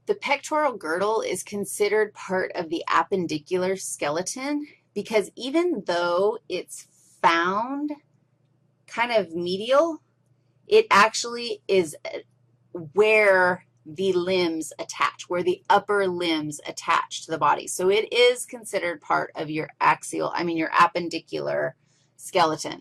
The pectoral girdle is considered part of the appendicular skeleton because even though it's found kind of medial, it actually is where the limbs attach, where the upper limbs attach to the body. So it is considered part of your your appendicular skeleton.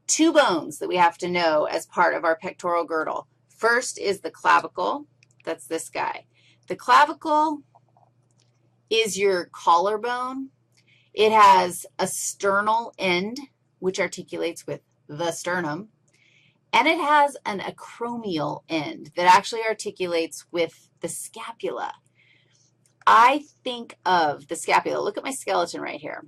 Two bones that we have to know as part of our pectoral girdle. First is the clavicle. That's this guy. The clavicle is your collarbone. It has a sternal end, which articulates with the sternum, and it has an acromial end that actually articulates with the scapula. I think of the scapula. Look at my skeleton right here.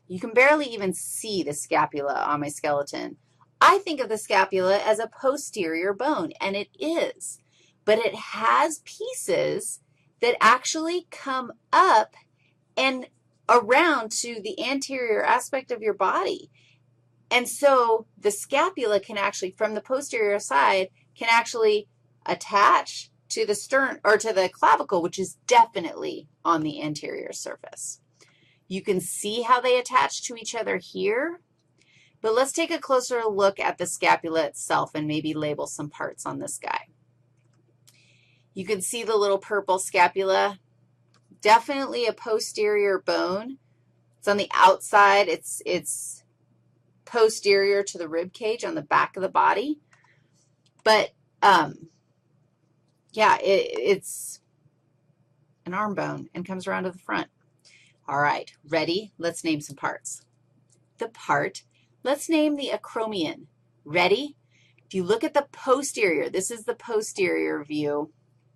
You can barely even see the scapula on my skeleton. I think of the scapula as a posterior bone, and it is, but it has pieces that actually come up and around to the anterior aspect of your body. And so the scapula can actually, from the posterior side, can actually attach to the stern or to the clavicle, which is definitely on the anterior surface. You can see how they attach to each other here, but let's take a closer look at the scapula itself and maybe label some parts on this guy. You can see the little purple scapula, definitely a posterior bone. It's on the outside. It's posterior to the rib cage on the back of the body. But, yeah, it's an arm bone and comes around to the front. All right, ready? Let's name some parts. Let's name the acromion. Ready? If you look at the posterior, this is the posterior view.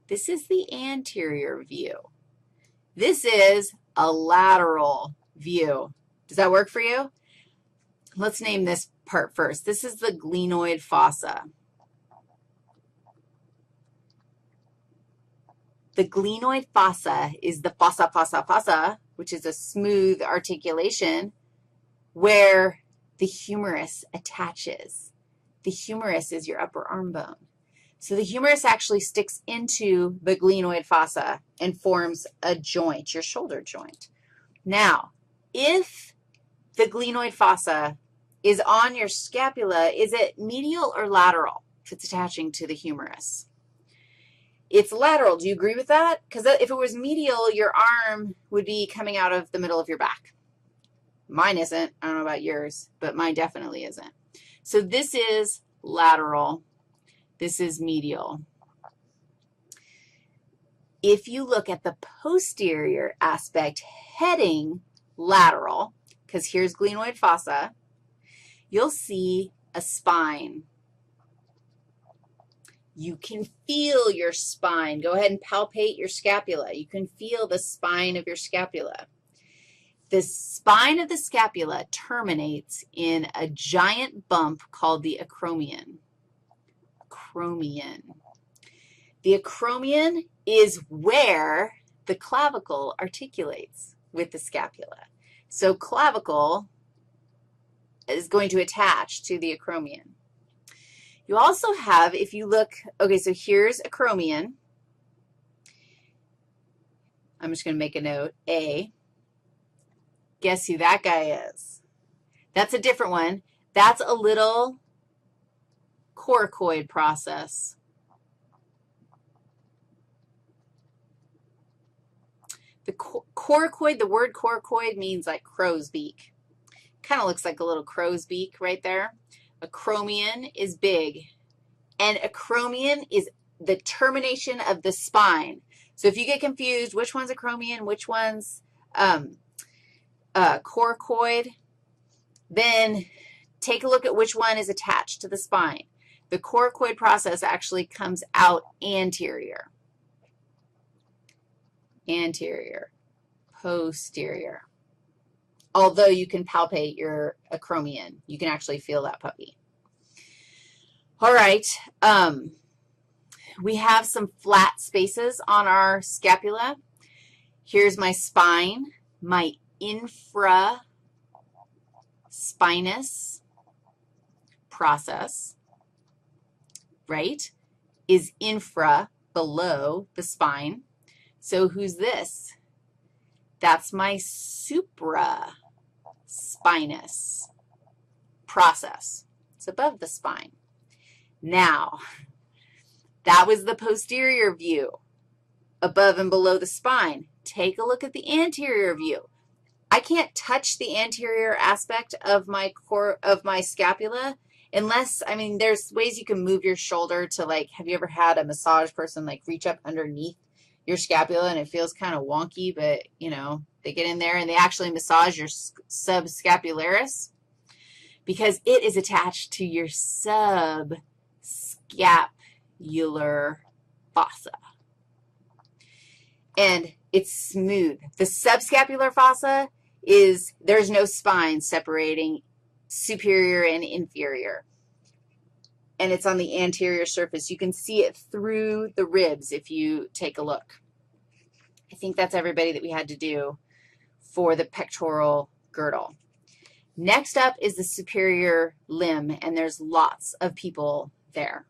This is the anterior view. This is a lateral view. Does that work for you? Let's name this part first. This is the glenoid fossa. The glenoid fossa is the fossa, which is a smooth articulation where the humerus attaches. The humerus is your upper arm bone. So the humerus actually sticks into the glenoid fossa and forms a joint, your shoulder joint. Now, if the glenoid fossa is on your scapula, is it medial or lateral if it's attaching to the humerus? It's lateral. Do you agree with that? Because if it was medial, your arm would be coming out of the middle of your back. Mine isn't. I don't know about yours, but mine definitely isn't. So this is lateral. This is medial. If you look at the posterior aspect heading lateral, because here's glenoid fossa, you'll see a spine. You can feel your spine. Go ahead and palpate your scapula. You can feel the spine of your scapula. The spine of the scapula terminates in a giant bump called the acromion. The acromion is where the clavicle articulates with the scapula. So clavicle is going to attach to the acromion. You also have, if you look, okay, so here's acromion. I'm just going to make a note, A. Guess who that guy is? That's a different one. That's a little coracoid process. The coracoid, the word coracoid means like crow's beak. Kind of looks like a little crow's beak right there. Acromion is big, and acromion is the termination of the spine. So if you get confused, which one's acromion, which one's coracoid, then take a look at which one is attached to the spine. The coracoid process actually comes out anterior, posterior. Although you can palpate your acromion, you can actually feel that puppy. All right, we have some flat spaces on our scapula. Here's my spine, my infraspinous process, right, is infra, below the spine. So who's this? That's my supraspinous process. It's above the spine. Now, that was the posterior view, above and below the spine. Take a look at the anterior view. I can't touch the anterior aspect of my scapula unless, I mean, there's ways you can move your shoulder to, like, have you ever had a massage person, like, reach up underneath your scapula and it feels kind of wonky, but, you know, they get in there and they actually massage your subscapularis because it is attached to your subscapular fossa. And it's smooth. The subscapular fossa is, there's no spine separating superior and inferior. And it's on the anterior surface. You can see it through the ribs if you take a look. I think that's everybody that we had to do for the pectoral girdle. Next up is the superior limb, and there's lots of people there.